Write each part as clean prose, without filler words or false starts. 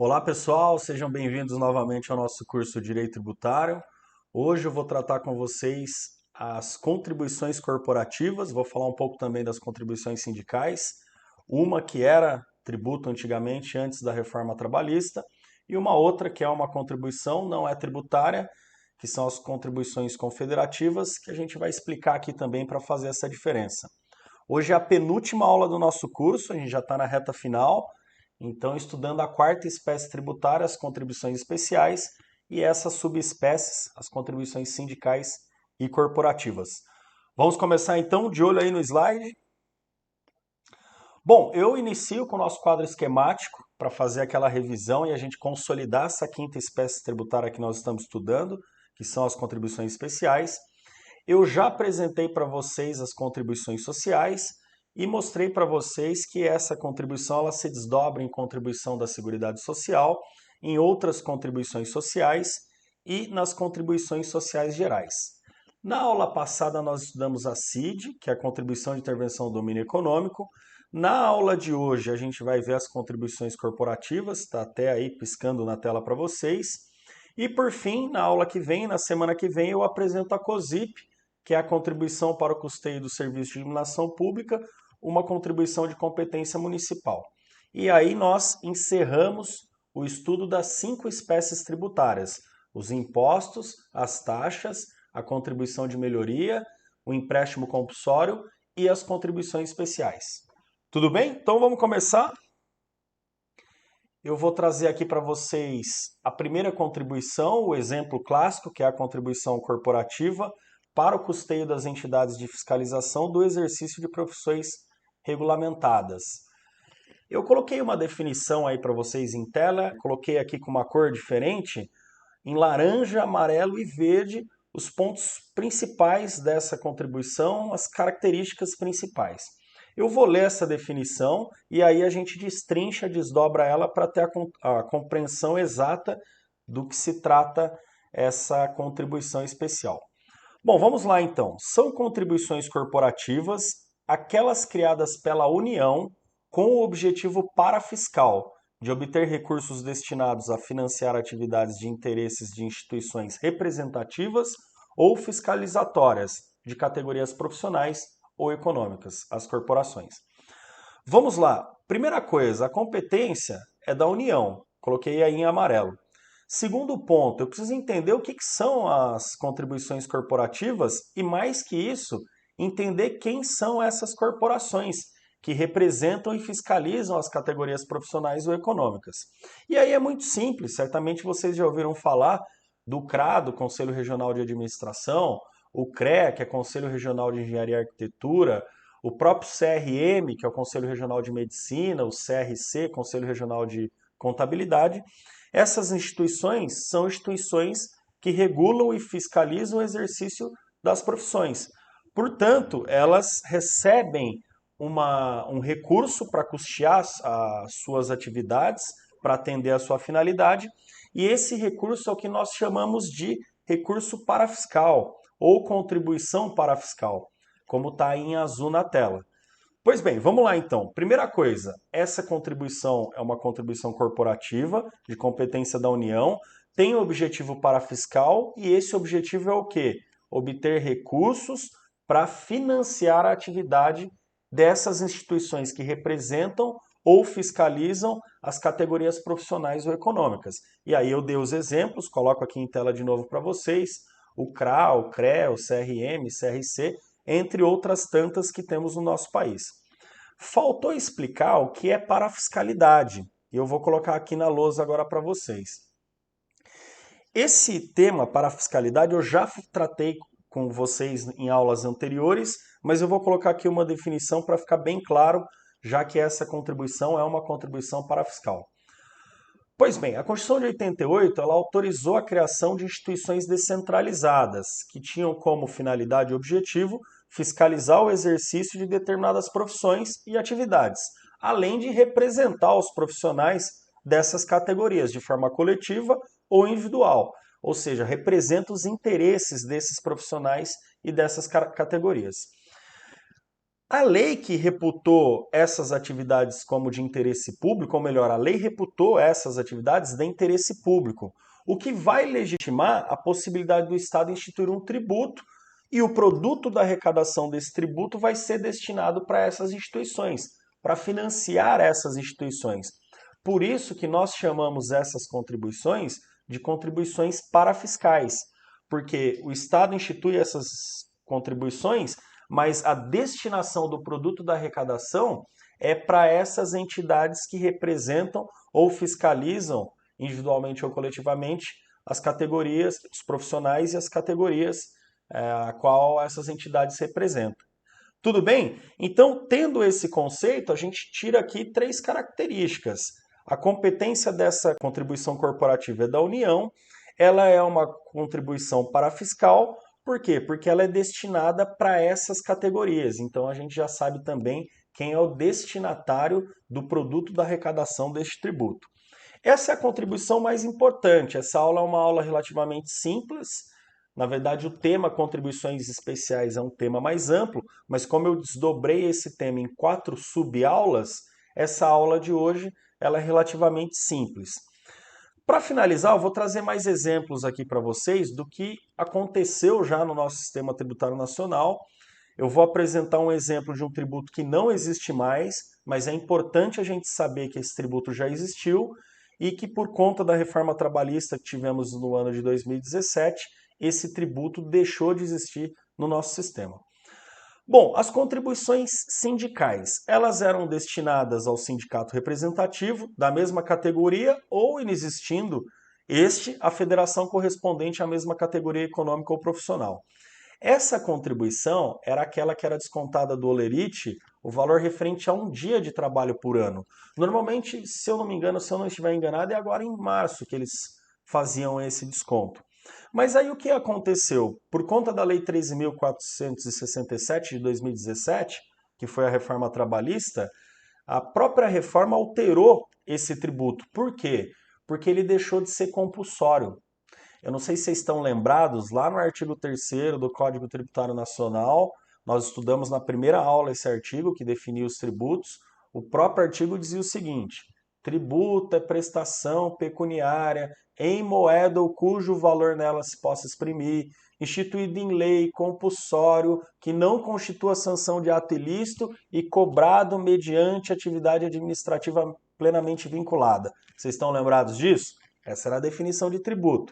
Olá pessoal, sejam bem-vindos novamente ao nosso curso Direito Tributário. Hoje eu vou tratar com vocês as contribuições corporativas, vou falar um pouco também das contribuições sindicais, uma que era tributo antigamente antes da reforma trabalhista e uma outra que é uma contribuição, não é tributária, que são as contribuições confederativas, que a gente vai explicar aqui também para fazer essa diferença. Hoje é a penúltima aula do nosso curso, a gente já está na reta final, então estudando a quarta espécie tributária, as contribuições especiais, e essas subespécies, as contribuições sindicais e corporativas. Vamos começar então, de olho aí no slide. Bom, eu inicio com o nosso quadro esquemático para fazer aquela revisão e a gente consolidar essa quinta espécie tributária que nós estamos estudando, que são as contribuições especiais. Eu já apresentei para vocês as contribuições sociais e mostrei para vocês que essa contribuição ela se desdobra em contribuição da Seguridade Social, em outras contribuições sociais e nas contribuições sociais gerais. Na aula passada nós estudamos a CID, que é a Contribuição de Intervenção do Domínio Econômico. Na aula de hoje a gente vai ver as contribuições corporativas, está até aí piscando na tela para vocês. E por fim, na aula que vem, na semana que vem, eu apresento a COSIP, que é a contribuição para o custeio do serviço de iluminação pública, uma contribuição de competência municipal. E aí nós encerramos o estudo das 5 espécies tributárias: os impostos, as taxas, a contribuição de melhoria, o empréstimo compulsório e as contribuições especiais. Tudo bem? Então vamos começar? Eu vou trazer aqui para vocês a primeira contribuição, o exemplo clássico, que é a contribuição corporativa para o custeio das entidades de fiscalização do exercício de profissões regulamentadas. Eu coloquei uma definição aí para vocês em tela, coloquei aqui com uma cor diferente, em laranja, amarelo e verde, os pontos principais dessa contribuição, as características principais. Eu vou ler essa definição e aí a gente destrincha, desdobra ela para ter a compreensão exata do que se trata essa contribuição especial. Bom, vamos lá então. São contribuições corporativas, aquelas criadas pela União com o objetivo parafiscal de obter recursos destinados a financiar atividades de interesses de instituições representativas ou fiscalizatórias de categorias profissionais ou econômicas, as corporações. Vamos lá. Primeira coisa, a competência é da União. Coloquei aí em amarelo. Segundo ponto, eu preciso entender o que são as contribuições corporativas e, mais que isso, entender quem são essas corporações que representam e fiscalizam as categorias profissionais ou econômicas. E aí é muito simples, certamente vocês já ouviram falar do CRA, do Conselho Regional de Administração, o CREA, que é Conselho Regional de Engenharia e Arquitetura, o próprio CRM, que é o Conselho Regional de Medicina, o CRC, Conselho Regional de Contabilidade. Essas instituições são instituições que regulam e fiscalizam o exercício das profissões. Portanto, elas recebem um recurso para custear as suas atividades, para atender a sua finalidade, e esse recurso é o que nós chamamos de recurso parafiscal ou contribuição parafiscal, como está em azul na tela. Pois bem, vamos lá então. Primeira coisa, essa contribuição é uma contribuição corporativa de competência da União, tem objetivo parafiscal e esse objetivo é o quê? Obter recursos para financiar a atividade dessas instituições que representam ou fiscalizam as categorias profissionais ou econômicas. E aí eu dei os exemplos, coloco aqui em tela de novo para vocês, o CRA, o CREA, o CRM, CRC, entre outras tantas que temos no nosso país. Faltou explicar o que é parafiscalidade, e eu vou colocar aqui na lousa agora para vocês. Esse tema, parafiscalidade, eu já tratei com vocês em aulas anteriores, mas eu vou colocar aqui uma definição para ficar bem claro, já que essa contribuição é uma contribuição parafiscal. Pois bem, a Constituição de 88 ela autorizou a criação de instituições descentralizadas, que tinham como finalidade e objetivo fiscalizar o exercício de determinadas profissões e atividades, além de representar os profissionais dessas categorias de forma coletiva ou individual, ou seja, representa os interesses desses profissionais e dessas categorias. A lei que reputou essas atividades como de interesse público, ou melhor, a lei reputou essas atividades de interesse público, o que vai legitimar a possibilidade do Estado instituir um tributo e o produto da arrecadação desse tributo vai ser destinado para essas instituições, para financiar essas instituições. Por isso que nós chamamos essas contribuições de contribuições parafiscais, porque o Estado institui essas contribuições, mas a destinação do produto da arrecadação é para essas entidades que representam ou fiscalizam, individualmente ou coletivamente, as categorias, os profissionais e as categorias a qual essas entidades representam. Tudo bem? Então, tendo esse conceito, a gente tira aqui três características. A competência dessa contribuição corporativa é da União, ela é uma contribuição parafiscal, por quê? Porque ela é destinada para essas categorias. Então, a gente já sabe também quem é o destinatário do produto da arrecadação deste tributo. Essa é a contribuição mais importante. Essa aula é uma aula relativamente simples. Na verdade, o tema contribuições especiais é um tema mais amplo, mas como eu desdobrei esse tema em 4 subaulas, essa aula de hoje ela é relativamente simples. Para finalizar, eu vou trazer mais exemplos aqui para vocês do que aconteceu já no nosso sistema tributário nacional. Eu vou apresentar um exemplo de um tributo que não existe mais, mas é importante a gente saber que esse tributo já existiu e que por conta da reforma trabalhista que tivemos no ano de 2017, esse tributo deixou de existir no nosso sistema. Bom, as contribuições sindicais, elas eram destinadas ao sindicato representativo da mesma categoria ou, inexistindo este, a federação correspondente à mesma categoria econômica ou profissional. Essa contribuição era aquela que era descontada do holerite, o valor referente a um dia de trabalho por ano. Normalmente, se eu não me engano, se eu não estiver enganado, é agora em março que eles faziam esse desconto. Mas aí o que aconteceu? Por conta da Lei 13.467 de 2017, que foi a reforma trabalhista, a própria reforma alterou esse tributo. Por quê? Porque ele deixou de ser compulsório. Eu não sei se vocês estão lembrados, lá no artigo 3º do Código Tributário Nacional, nós estudamos na primeira aula esse artigo que definia os tributos. O próprio artigo dizia o seguinte: tributo é prestação pecuniária em moeda ou cujo valor nela se possa exprimir, instituído em lei, compulsório, que não constitua sanção de ato ilícito e cobrado mediante atividade administrativa plenamente vinculada. Vocês estão lembrados disso? Essa era a definição de tributo.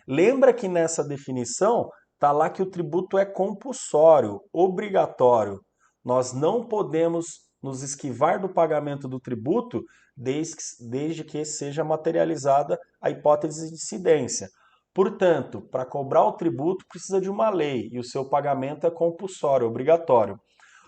Lembra que nessa definição está lá que o tributo é compulsório, obrigatório. Nós não podemos nos esquivar do pagamento do tributo desde que seja materializada a hipótese de incidência. Portanto, para cobrar o tributo precisa de uma lei e o seu pagamento é compulsório, obrigatório.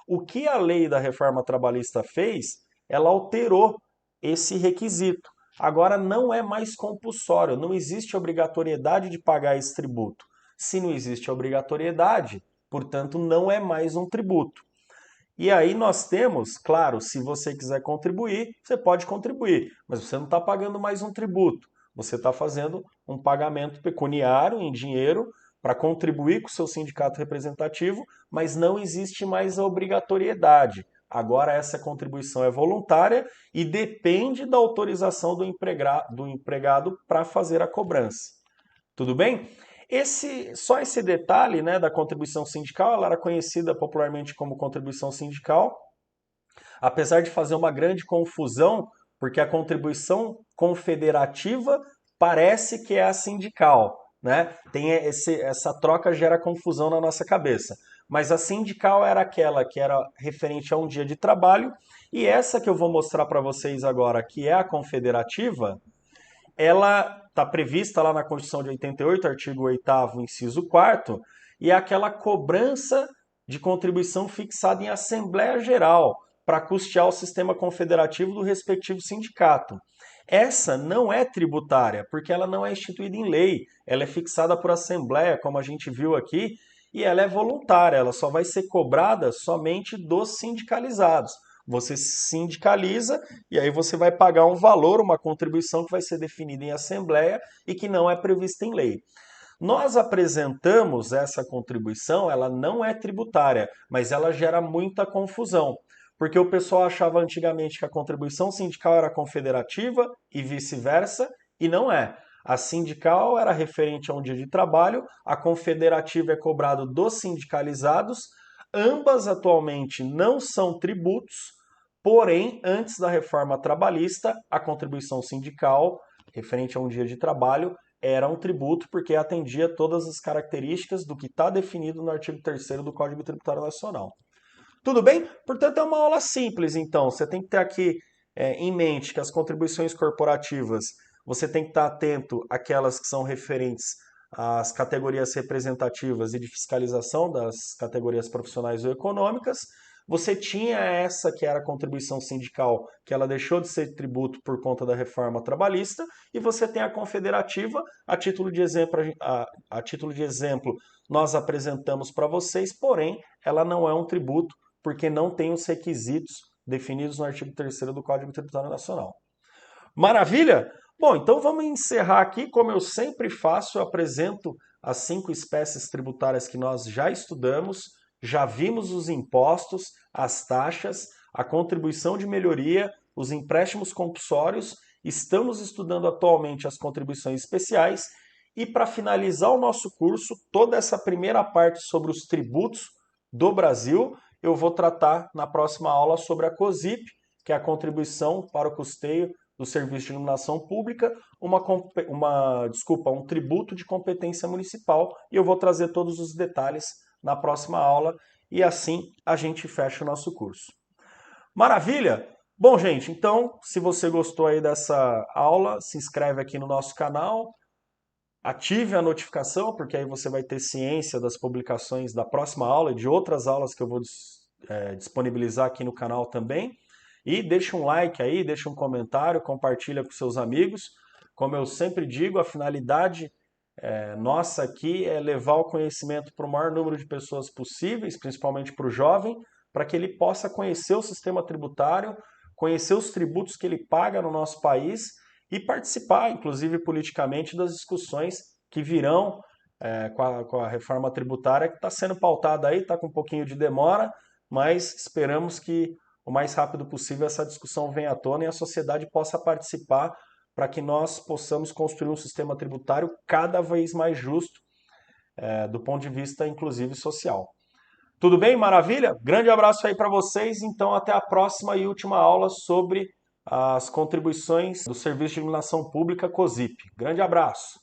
O que a lei da reforma trabalhista fez? Ela alterou esse requisito. Agora não é mais compulsório, não existe obrigatoriedade de pagar esse tributo. Se não existe obrigatoriedade, portanto, não é mais um tributo. E aí nós temos, claro, se você quiser contribuir, você pode contribuir, mas você não está pagando mais um tributo. Você está fazendo um pagamento pecuniário em dinheiro para contribuir com o seu sindicato representativo, mas não existe mais a obrigatoriedade. Agora essa contribuição é voluntária e depende da autorização do empregado para fazer a cobrança. Tudo bem? Só esse detalhe, né, da contribuição sindical, ela era conhecida popularmente como contribuição sindical, apesar de fazer uma grande confusão, porque a contribuição confederativa parece que é a sindical, né? Essa troca gera confusão na nossa cabeça. Mas a sindical era aquela que era referente a um dia de trabalho, e essa que eu vou mostrar para vocês agora, que é a confederativa, ela está prevista lá na Constituição de 88, artigo 8º, inciso 4º, e é aquela cobrança de contribuição fixada em Assembleia Geral para custear o sistema confederativo do respectivo sindicato. Essa não é tributária, porque ela não é instituída em lei, ela é fixada por Assembleia, como a gente viu aqui, e ela é voluntária, ela só vai ser cobrada somente dos sindicalizados. Você se sindicaliza e aí você vai pagar um valor, uma contribuição que vai ser definida em assembleia e que não é prevista em lei. Nós apresentamos essa contribuição, ela não é tributária, mas ela gera muita confusão, porque o pessoal achava antigamente que a contribuição sindical era confederativa e vice-versa, e não é. A sindical era referente a um dia de trabalho, a confederativa é cobrado dos sindicalizados, ambas atualmente não são tributos, porém, antes da reforma trabalhista, a contribuição sindical, referente a um dia de trabalho, era um tributo porque atendia todas as características do que está definido no artigo 3º do Código Tributário Nacional. Tudo bem? Portanto, é uma aula simples, então. Você tem que ter aqui em mente que as contribuições corporativas, você tem que estar atento àquelas que são referentes às categorias representativas e de fiscalização das categorias profissionais ou econômicas. Você tinha essa que era a contribuição sindical, que ela deixou de ser tributo por conta da reforma trabalhista, e você tem a confederativa, a título de exemplo, nós apresentamos para vocês, porém, ela não é um tributo, porque não tem os requisitos definidos no artigo 3º do Código Tributário Nacional. Maravilha? Bom, então vamos encerrar aqui. Como eu sempre faço, eu apresento as 5 espécies tributárias que nós já estudamos, já vimos os impostos, as taxas, a contribuição de melhoria, os empréstimos compulsórios, estamos estudando atualmente as contribuições especiais e para finalizar o nosso curso, toda essa primeira parte sobre os tributos do Brasil, eu vou tratar na próxima aula sobre a COSIP, que é a contribuição para o custeio do Serviço de Iluminação Pública, um tributo de competência municipal, e eu vou trazer todos os detalhes na próxima aula, e assim a gente fecha o nosso curso. Maravilha? Bom, gente, então, se você gostou aí dessa aula, se inscreve aqui no nosso canal, ative a notificação, porque aí você vai ter ciência das publicações da próxima aula e de outras aulas que eu vou disponibilizar aqui no canal também. E deixa um like aí, deixa um comentário, compartilha com seus amigos. Como eu sempre digo, a finalidade nossa aqui é levar o conhecimento para o maior número de pessoas possíveis, principalmente para o jovem, para que ele possa conhecer o sistema tributário, conhecer os tributos que ele paga no nosso país e participar, inclusive politicamente, das discussões que virão com a reforma tributária que está sendo pautada aí, está com um pouquinho de demora, mas esperamos que o mais rápido possível essa discussão venha à tona e a sociedade possa participar para que nós possamos construir um sistema tributário cada vez mais justo, do ponto de vista, inclusive, social. Tudo bem? Maravilha? Grande abraço aí para vocês. Então, até a próxima e última aula sobre as contribuições do Serviço de Iluminação Pública, COSIP. Grande abraço!